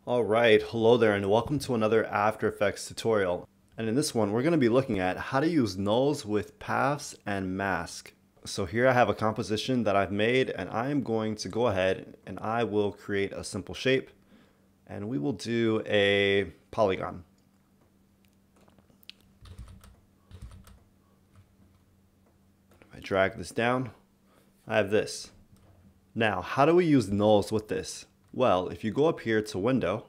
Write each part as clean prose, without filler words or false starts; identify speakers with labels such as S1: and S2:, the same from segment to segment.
S1: Alright, hello there and welcome to another After Effects tutorial. And in this one we're going to be looking at how to use nulls with paths and mask. So here I have a composition that I've made and I am going to go ahead and I will create a simple shape and we will do a polygon. If I drag this down, I have this. Now, how do we use nulls with this? Well, if you go up here to Window,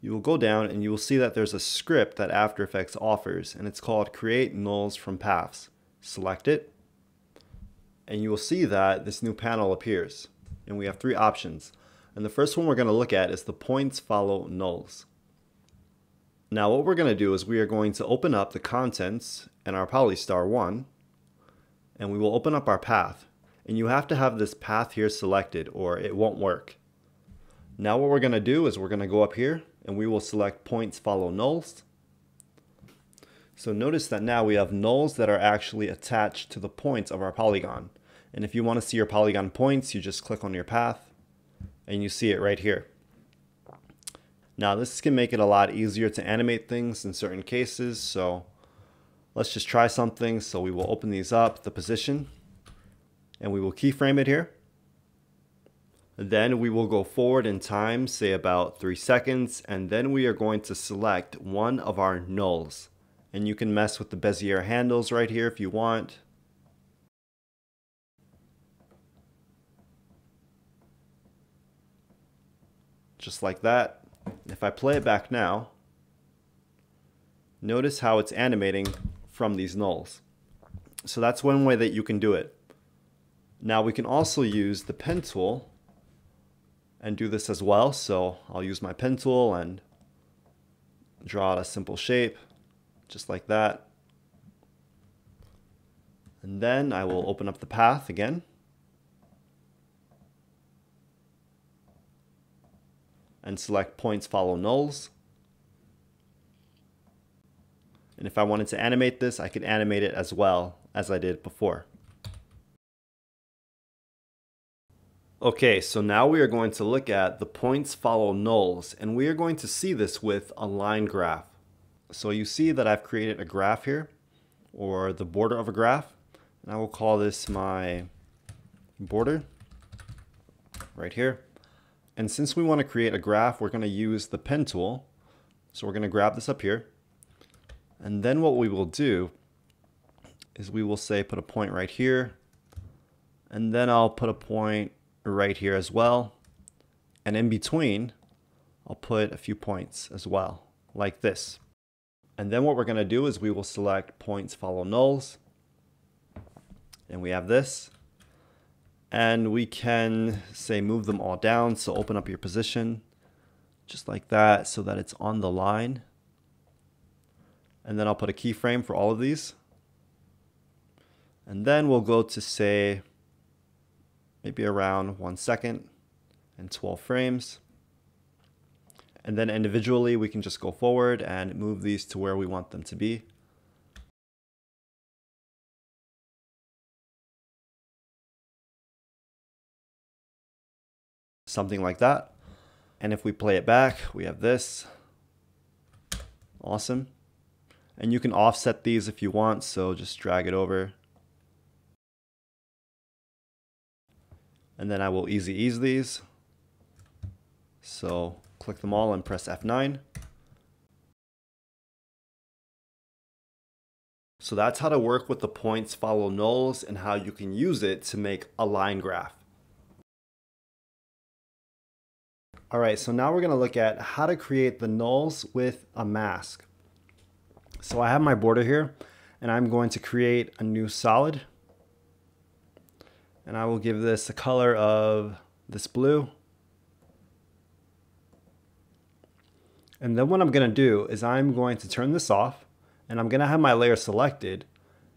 S1: you will go down and you will see that there's a script that After Effects offers, and it's called Create Nulls from Paths. Select it, and you will see that this new panel appears, and we have three options. And the first one we're going to look at is the points follow nulls. Now what we're going to do is we are going to open up the contents in our polystar 1, and we will open up our path. And you have to have this path here selected or it won't work. Now what we're going to do is we're going to go up here and we will select points follow nulls. So notice that now we have nulls that are actually attached to the points of our polygon. And if you want to see your polygon points, you just click on your path and you see it right here. Now this can make it a lot easier to animate things in certain cases. So let's just try something. So we will open these up, the position, and we will keyframe it here. Then we will go forward in time, say about 3 seconds, and then we are going to select one of our nulls. And you can mess with the Bezier handles right here if you want. Just like that. If I play it back now, notice how it's animating from these nulls. So that's one way that you can do it. Now we can also use the pen tool and do this as well. So I'll use my pen tool and draw out a simple shape, just like that. And then I will open up the path again. And select points follow nulls. And if I wanted to animate this, I could animate it as well as I did before. Okay, so now we are going to look at the points follow nulls, and we are going to see this with a line graph. So you see that I've created a graph here, or the border of a graph, and I will call this my border right here. And since we want to create a graph, we're going to use the pen tool. So we're going to grab this up here, and then what we will do is we will say put a point right here, and then I'll put a point right here as well, and in between I'll put a few points as well, like this. And then what we're going to do is we will select points follow nulls, and we have this, and we can say move them all down. So open up your position just like that so that it's on the line, and then I'll put a keyframe for all of these, and then we'll go to say maybe around 1 second and 12 frames. And then individually we can just go forward and move these to where we want them to be. Something like that. And if we play it back, we have this. Awesome. And you can offset these if you want, so just drag it over. And then I will easy ease these. So click them all and press F9. So that's how to work with the points follow nulls and how you can use it to make a line graph. Alright, so now we're going to look at how to create the nulls with a mask. So I have my border here, and I'm going to create a new solid. And I will give this a color of this blue. And then what I'm going to do is I'm going to turn this off, and I'm going to have my layer selected,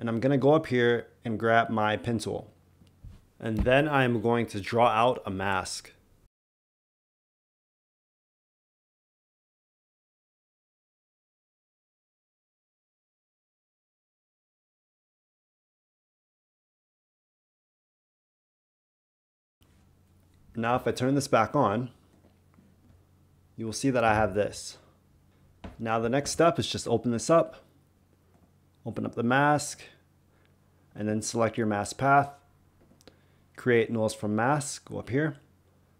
S1: and I'm going to go up here and grab my pen tool. And then I'm going to draw out a mask. Now if I turn this back on, you will see that I have this. Now the next step is just open this up, open up the mask, and then select your mask path, create nulls from mask, go up here,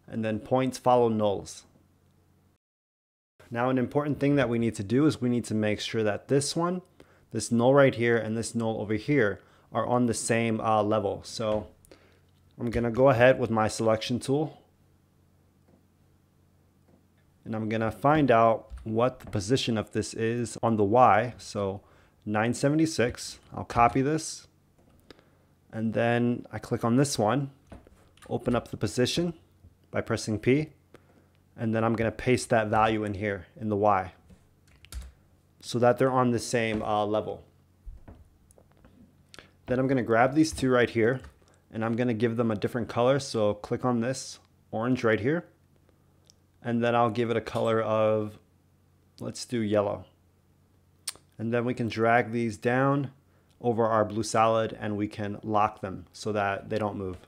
S1: and then points follow nulls. Now an important thing that we need to do is we need to make sure that this one, this null right here, and this null over here are on the same level. So I'm going to go ahead with my selection tool, and I'm going to find out what the position of this is on the Y. So 976, I'll copy this, and then I click on this one, open up the position by pressing P, and then I'm going to paste that value in here in the Y so that they're on the same level. Then I'm going to grab these two right here, and I'm going to give them a different color. So click on this orange right here, and then I'll give it a color of, let's do yellow. And then we can drag these down over our blue solid, and we can lock them so that they don't move.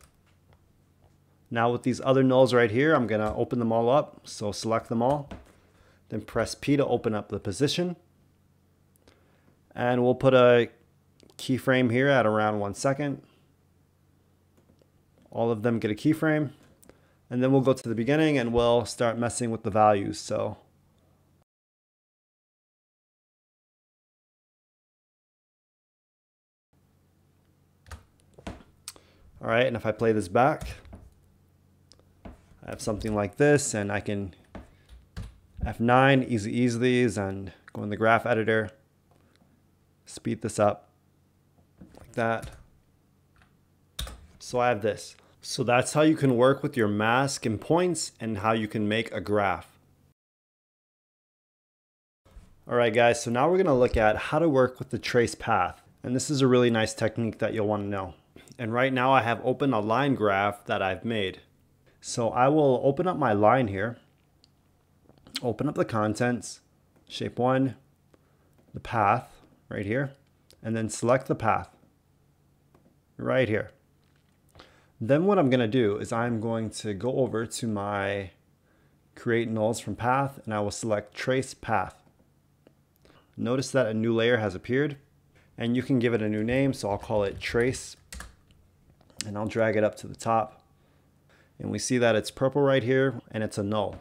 S1: Now with these other nulls right here, I'm going to open them all up. So select them all, then press P to open up the position. And we'll put a keyframe here at around 1 second. All of them get a keyframe. And then we'll go to the beginning and we'll start messing with the values. So all right, and if I play this back, I have something like this, and I can F9, ease these, and go in the graph editor, speed this up like that. So I have this. So that's how you can work with your mask and points and how you can make a graph. All right, guys, so now we're going to look at how to work with the trace path. And this is a really nice technique that you'll want to know. And right now I have open a line graph that I've made. So I will open up my line here, open up the contents, shape 1, the path right here, and then select the path right here. Then what I'm going to do is I'm going to go over to my create nulls from path, and I will select trace path. Notice that a new layer has appeared, and you can give it a new name, so I'll call it trace, and I'll drag it up to the top. And we see that it's purple right here, and it's a null.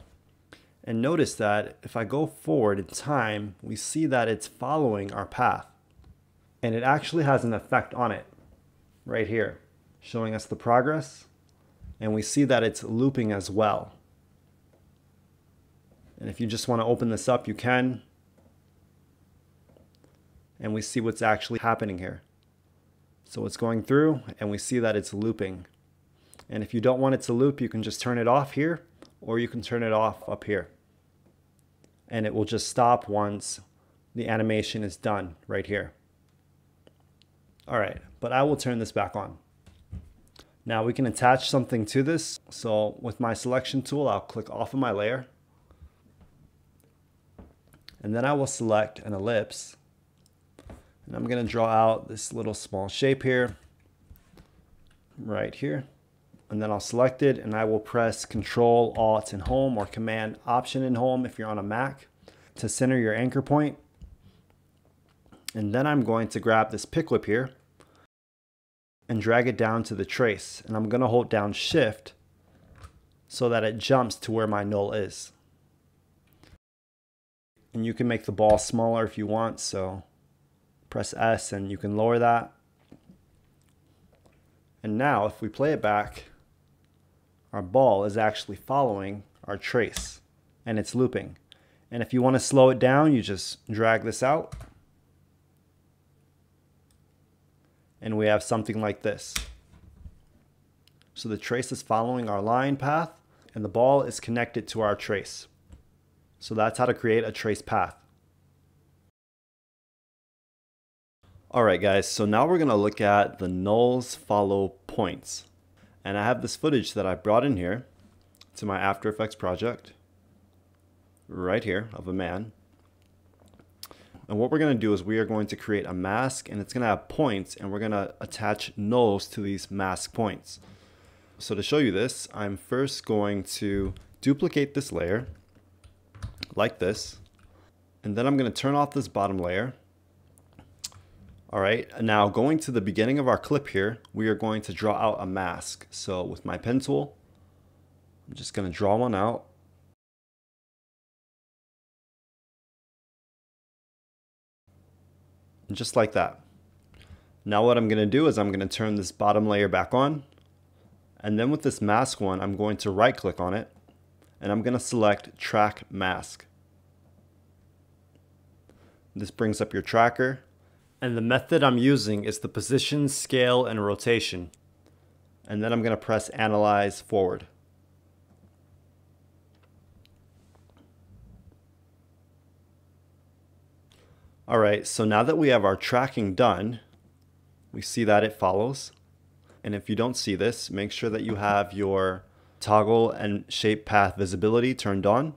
S1: And notice that if I go forward in time, we see that it's following our path. And it actually has an effect on it right here, showing us the progress. And we see that it's looping as well. And if you just want to open this up, you can. And we see what's actually happening here. So it's going through, and we see that it's looping. And if you don't want it to loop, you can just turn it off here, or you can turn it off up here. And it will just stop once the animation is done right here. All right, but I will turn this back on. Now we can attach something to this. So with my selection tool, I'll click off of my layer. And then I will select an ellipse. And I'm going to draw out this little small shape here, right here. And then I'll select it, and I will press Control, Alt, and Home, or Command, Option, and Home if you're on a Mac, to center your anchor point. And then I'm going to grab this pick whip here and drag it down to the trace. And I'm going to hold down Shift so that it jumps to where my null is. And you can make the ball smaller if you want, so press S and you can lower that. And now if we play it back, our ball is actually following our trace, and it's looping. And if you want to slow it down, you just drag this out, and we have something like this. So the trace is following our line path, and the ball is connected to our trace. So that's how to create a trace path. All right, guys, so now we're going to look at the nulls follow points. And I have this footage that I brought in here to my After Effects project right here of a man. And what we're going to do is we are going to create a mask, and it's going to have points, and we're going to attach nulls to these mask points. So to show you this, I'm first going to duplicate this layer, like this. And then I'm going to turn off this bottom layer. All right, now going to the beginning of our clip here, we are going to draw out a mask. So with my pen tool, I'm just going to draw one out. And just like that. Now what I'm going to do is I'm going to turn this bottom layer back on. And then with this mask one, I'm going to right click on it. And I'm going to select Track Mask. This brings up your tracker. And the method I'm using is the position, scale, and rotation. And then I'm going to press Analyze Forward. Alright, so now that we have our tracking done, we see that it follows. And if you don't see this, make sure that you have your toggle and shape path visibility turned on.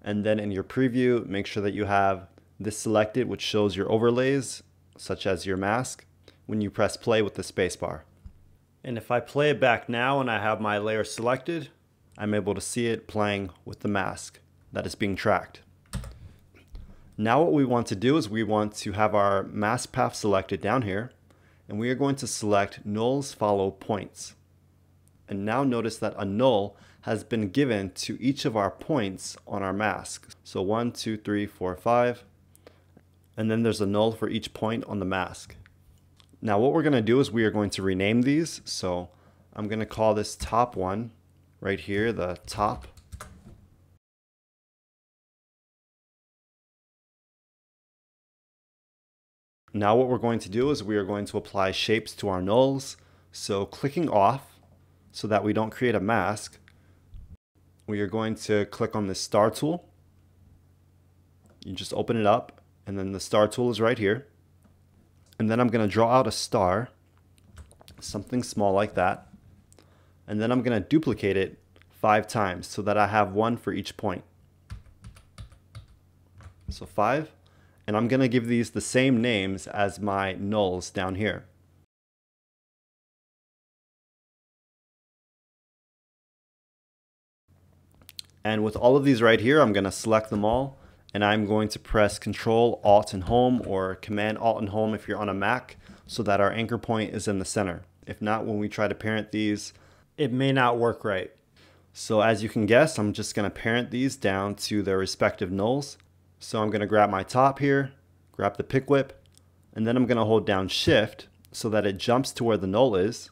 S1: And then in your preview, make sure that you have this selected, which shows your overlays, such as your mask, when you press play with the spacebar. And if I play it back now and I have my layer selected, I'm able to see it playing with the mask that is being tracked. Now what we want to do is we want to have our mask path selected down here, and we are going to select nulls follow points. And now notice that a null has been given to each of our points on our mask. So 1, 2, 3, 4, 5. And then there's a null for each point on the mask. Now what we're going to do is we are going to rename these. So I'm going to call this top one right here, the top. Now what we're going to do is we are going to apply shapes to our nulls. So clicking off so that we don't create a mask, we are going to click on this star tool. You just open it up. And then the star tool is right here. And then I'm going to draw out a star, something small like that. And then I'm going to duplicate it 5 times so that I have one for each point. So 5. And I'm going to give these the same names as my nulls down here. And with all of these right here, I'm going to select them all. And I'm going to press Control, Alt, and Home, or Command, Alt, and Home if you're on a Mac, so that our anchor point is in the center. If not, when we try to parent these, it may not work right. So as you can guess, I'm just going to parent these down to their respective nulls. So I'm going to grab my top here, grab the pick whip, and then I'm going to hold down Shift so that it jumps to where the null is.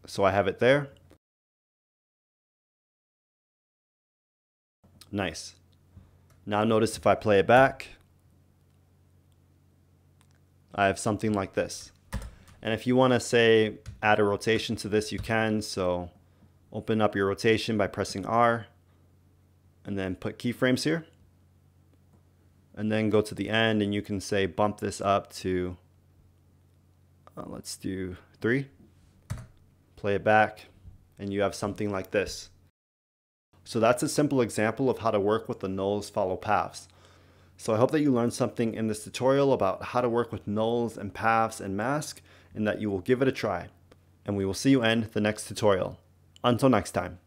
S1: So I have it there. Nice. Now notice if I play it back, I have something like this. And if you want to say add a rotation to this, you can. So open up your rotation by pressing R and then put keyframes here. And then go to the end and you can say bump this up to, let's do 3. Play it back and you have something like this. So that's a simple example of how to work with the nulls follow paths. So I hope that you learned something in this tutorial about how to work with nulls and paths and mask, and that you will give it a try. And we will see you in the next tutorial. Until next time.